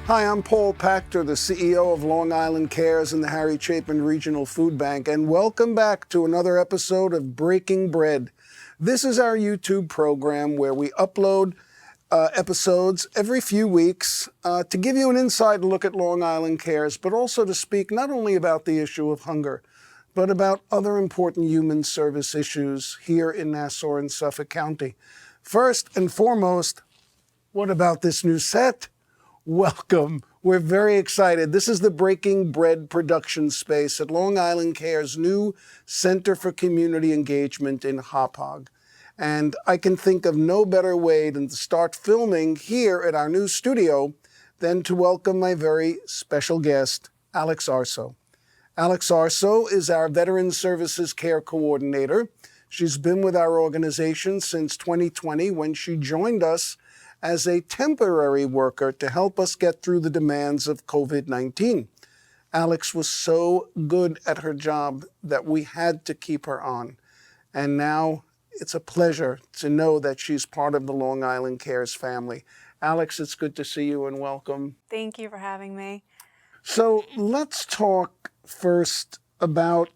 Hi, I'm Paul Pachter, the CEO of Long Island Cares and the Harry Chapin Regional Food Bank, and welcome back to another episode of Breaking Bread. This is our YouTube program where we upload episodes every few weeks to give you an inside look at Long Island Cares, but also to speak not only about the issue of hunger, but about other important human service issues here in Nassau and Suffolk County. First and foremost, what about this new set? Welcome. We're very excited. This is the Breaking Bread production space at Long Island Care's new Center for Community Engagement in Hop Hog. And I can think of no better way than to start filming here at our new studio than to welcome my very special guest, Alex Arso. Alex Arso is our Veteran Services Care Coordinator. She's been with our organization since 2020 when she joined us as a temporary worker to help us get through the demands of COVID-19. Alex was so good at her job that we had to keep her on. And now it's a pleasure to know that she's part of the Long Island Cares family. Alex, it's good to see you and welcome. Thank you for having me. So let's talk first about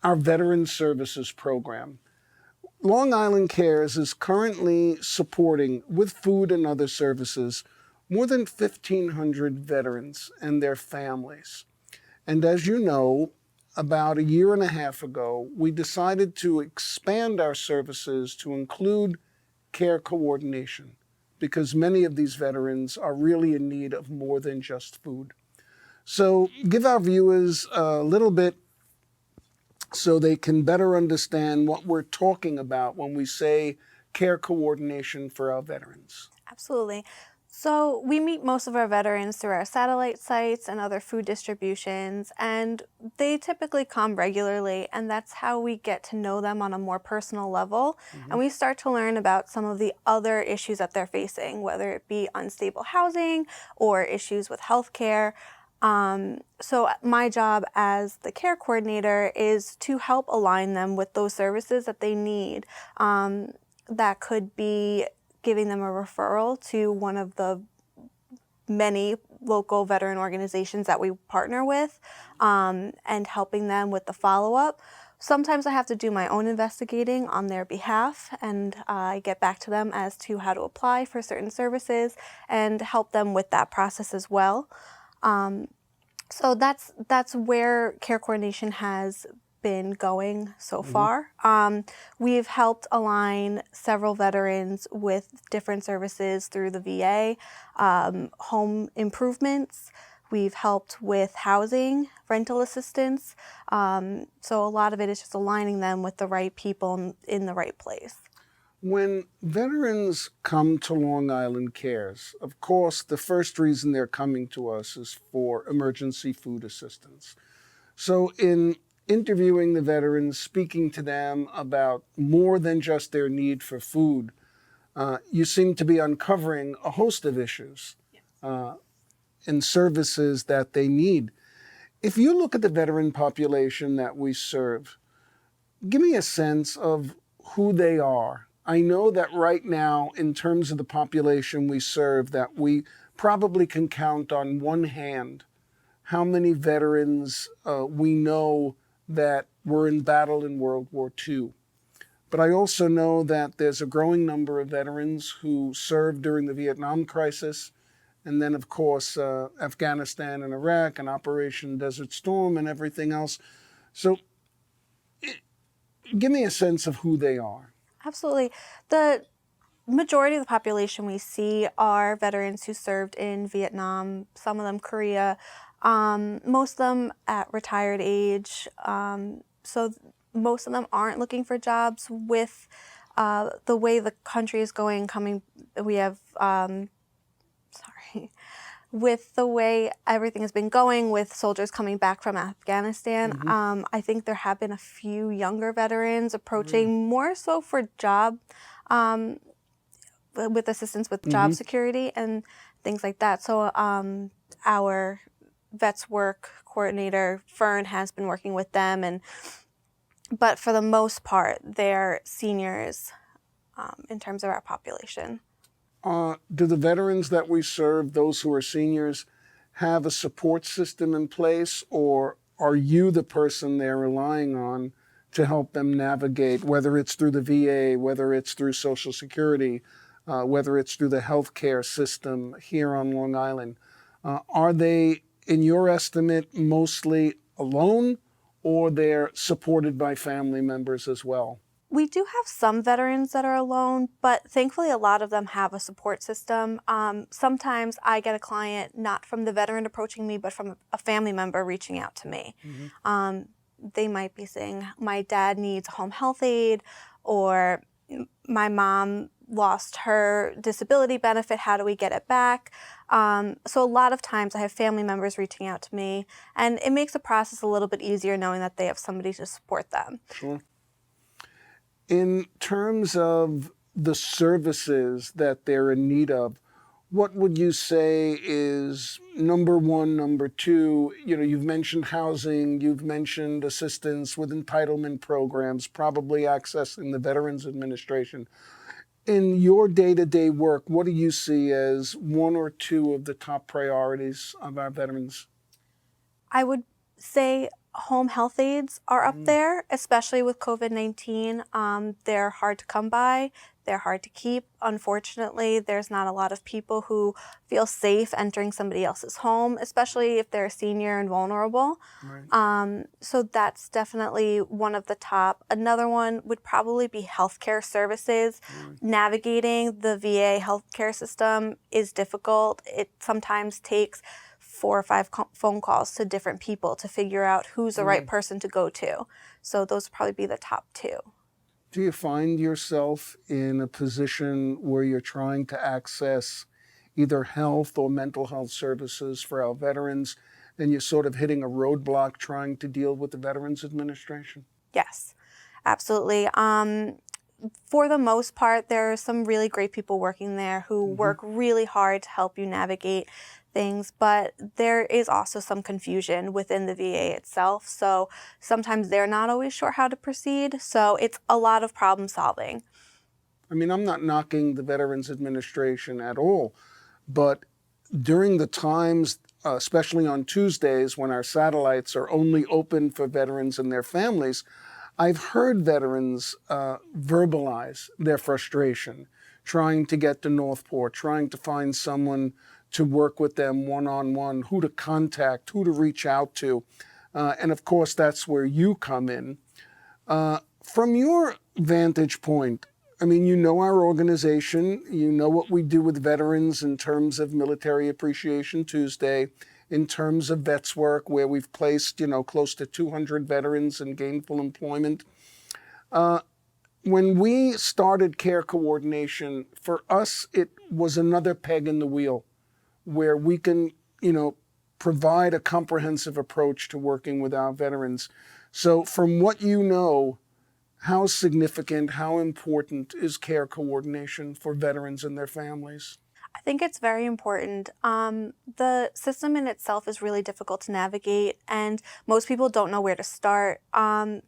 our Veteran Services Program. Long Island Cares is currently supporting, with food and other services, more than 1,500 veterans and their families. And as you know, about a year and a half ago, we decided to expand our services to include care coordination, because many of these veterans are really in need of more than just food. So give our viewers a little bit so they can better understand what we're talking about when we say care coordination for our veterans. Absolutely. So we meet most of our veterans through our satellite sites and other food distributions, and they typically come regularly, and that's how we get to know them on a more personal level. And we start to learn about some of the other issues that they're facing, whether it be unstable housing or issues with healthcare. So my job as the care coordinator is to help align them with those services that they need. That could be giving them a referral to one of the many local veteran organizations that we partner with, and helping them with the follow-up. Sometimes I have to do my own investigating on their behalf, and I get back to them as to how to apply for certain services and help them with that process as well. So that's where care coordination has been going so far. We've helped align several veterans with different services through the VA, home improvements. We've helped with housing, rental assistance. So a lot of it is just aligning them with the right people in the right place. When veterans come to Long Island Cares, of course, the first reason they're coming to us is for emergency food assistance. So in interviewing the veterans, speaking to them about more than just their need for food, you seem to be uncovering a host of issues and services that they need. If you look at the veteran population that we serve, give me a sense of who they are. I know that right now, in terms of the population we serve, that we probably can count on one hand how many veterans we know that were in battle in World War II. But I also know that there's a growing number of veterans who served during the Vietnam crisis, and then, of course, Afghanistan and Iraq and Operation Desert Storm and everything else. So give me a sense of who they are. Absolutely. The majority of the population we see are veterans who served in Vietnam, some of them Korea, most of them at retired age. So most of them aren't looking for jobs. With the way the country is going, we have, with the way everything has been going with soldiers coming back from Afghanistan, I think there have been a few younger veterans approaching more so for job, with assistance with job security and things like that. So our Vets Work coordinator, Fern, has been working with them, but for the most part, they're seniors in terms of our population. Do the veterans that we serve, those who are seniors, have a support system in place, or are you the person they're relying on to help them navigate, whether it's through the VA, whether it's through Social Security, whether it's through the healthcare system here on Long Island? Are they, in your estimate, mostly alone, or they're supported by family members as well? We do have some veterans that are alone, but thankfully a lot of them have a support system. Sometimes I get a client not from the veteran approaching me, but from a family member reaching out to me. They might be saying, my dad needs a home health aide, or my mom lost her disability benefit, how do we get it back? So a lot of times I have family members reaching out to me, and it makes the process a little bit easier knowing that they have somebody to support them. Sure. In terms of the services that they're in need of, what would you say is number one, number two? You've mentioned housing, you've mentioned assistance with entitlement programs, probably accessing the Veterans Administration. In your day-to-day work, what do you see as one or two of the top priorities of our veterans? I would say home health aides are up there, especially with COVID-19. They're hard to come by. They're hard to keep. Unfortunately, there's not a lot of people who feel safe entering somebody else's home, especially if they're a senior and vulnerable. Right. So that's definitely one of the top. Another one would probably be healthcare services. Navigating the VA healthcare system is difficult. It sometimes takes 4 or 5 phone calls to different people to figure out who's the right person to go to. So those would probably be the top two. Do you find yourself in a position where you're trying to access either health or mental health services for our veterans, and you're sort of hitting a roadblock trying to deal with the Veterans Administration? Yes, absolutely. For the most part, there are some really great people working there who work really hard to help you navigate things, but there is also some confusion within the VA itself. So sometimes they're not always sure how to proceed. So it's a lot of problem solving. I mean, I'm not knocking the Veterans Administration at all, but during the times, especially on Tuesdays when our satellites are only open for veterans and their families, I've heard veterans verbalize their frustration, trying to get to Northport, trying to find someone to work with them one-on-one, who to contact, who to reach out to. And of course, that's where you come in. From your vantage point, I mean, you know our organization, you know what we do with veterans in terms of Military Appreciation Tuesday, in terms of Vets Work, where we've placed, close to 200 veterans in gainful employment. When we started care coordination, for us, it was another peg in the wheel where we can, provide a comprehensive approach to working with our veterans. So from what you know, how significant, how important is care coordination for veterans and their families? I think it's very important. The system in itself is really difficult to navigate, and most people don't know where to start.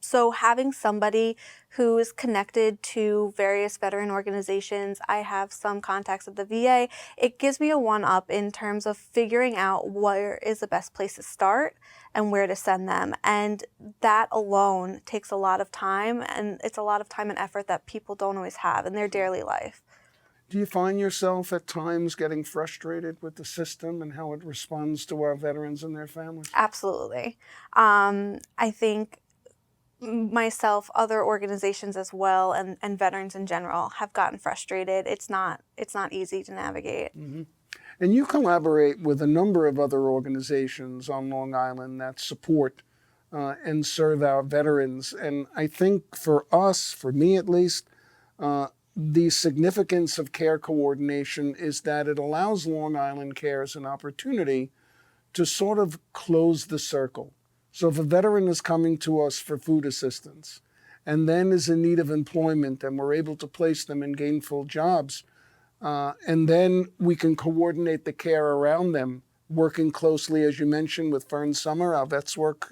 So having somebody who is connected to various veteran organizations, I have some contacts at the VA, it gives me a one-up in terms of figuring out where is the best place to start and where to send them. And that alone takes a lot of time, and it's a lot of time and effort that people don't always have in their daily life. Do you find yourself at times getting frustrated with the system and how it responds to our veterans and their families? Absolutely. I think myself, other organizations as well, and veterans in general have gotten frustrated. It's not easy to navigate. And you collaborate with a number of other organizations on Long Island that support and serve our veterans. And I think for us, for me at least, the significance of care coordination is that it allows Long Island Cares an opportunity to sort of close the circle. So if a veteran is coming to us for food assistance and then is in need of employment and we're able to place them in gainful jobs, and then we can coordinate the care around them, working closely, as you mentioned, with Fern Summer, our Vets Work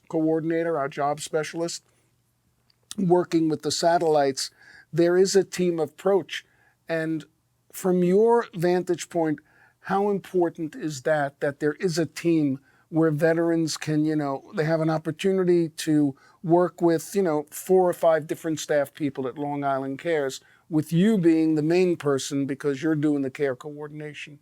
coordinator, our job specialist, working with the satellites. There is a team approach. And from your vantage point, How important is that there is a team where veterans can, they have an opportunity to work with, 4 or 5 different staff people at Long Island Cares, with you being the main person because you're doing the care coordination?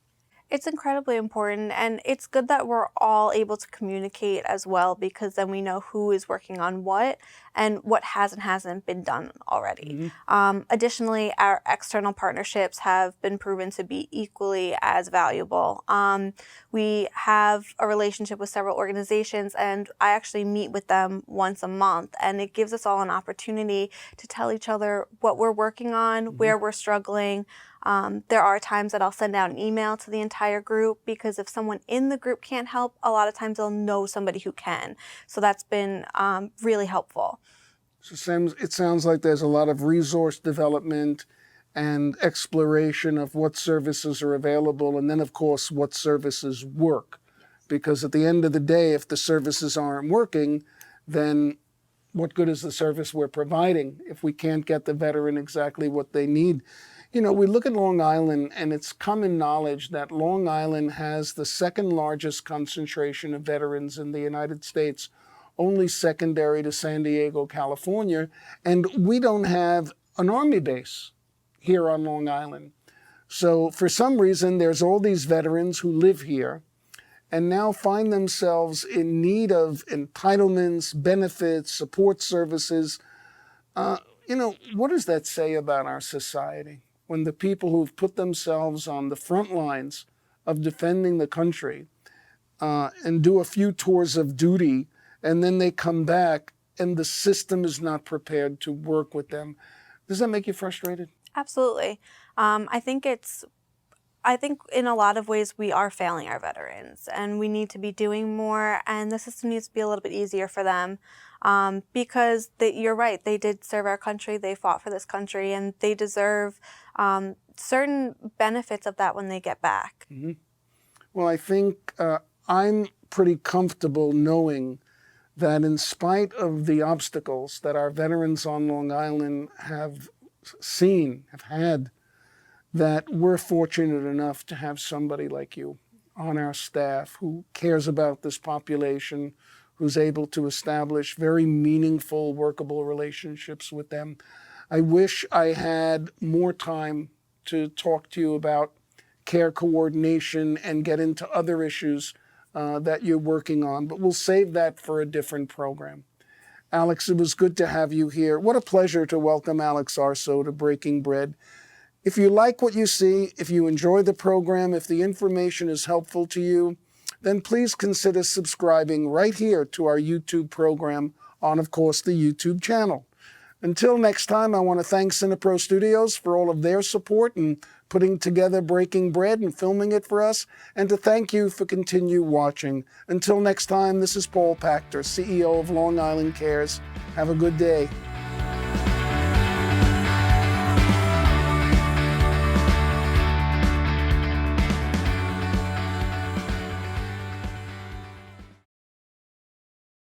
It's incredibly important, and it's good that we're all able to communicate as well, because then we know who is working on what and what has and hasn't been done already. Additionally, our external partnerships have been proven to be equally as valuable. We have a relationship with several organizations, and I actually meet with them once a month, and it gives us all an opportunity to tell each other what we're working on, where we're struggling. There are times that I'll send out an email to the entire group, because if someone in the group can't help, a lot of times they'll know somebody who can. So that's been really helpful. So it sounds like there's a lot of resource development and exploration of what services are available, and then, of course, what services work. Because at the end of the day, if the services aren't working, then what good is the service we're providing if we can't get the veteran exactly what they need? We look at Long Island, and it's common knowledge that Long Island has the second largest concentration of veterans in the United States, only secondary to San Diego, California, and we don't have an Army base here on Long Island. So for some reason, there's all these veterans who live here and now find themselves in need of entitlements, benefits, support services. What does that say about our society when the people who've put themselves on the front lines of defending the country and do a few tours of duty, and then they come back and the system is not prepared to work with them? Does that make you frustrated? Absolutely. I think in a lot of ways we are failing our veterans, and we need to be doing more, and the system needs to be a little bit easier for them, because you're right, they did serve our country, they fought for this country, and they deserve certain benefits of that when they get back. Well, I think I'm pretty comfortable knowing that in spite of the obstacles that our veterans on Long Island have had, that we're fortunate enough to have somebody like you on our staff who cares about this population, who's able to establish very meaningful, workable relationships with them. I wish I had more time to talk to you about care coordination and get into other issues that you're working on, but we'll save that for a different program. Alex, it was good to have you here. What a pleasure to welcome Alex Arso to Breaking Bread. If you like what you see, if you enjoy the program, if the information is helpful to you, then please consider subscribing right here to our YouTube program on, of course, the YouTube channel. Until next time, I want to thank Cinepro Studios for all of their support in putting together Breaking Bread and filming it for us, and to thank you for continue watching. Until next time, this is Paul Pachter, CEO of Long Island Cares. Have a good day.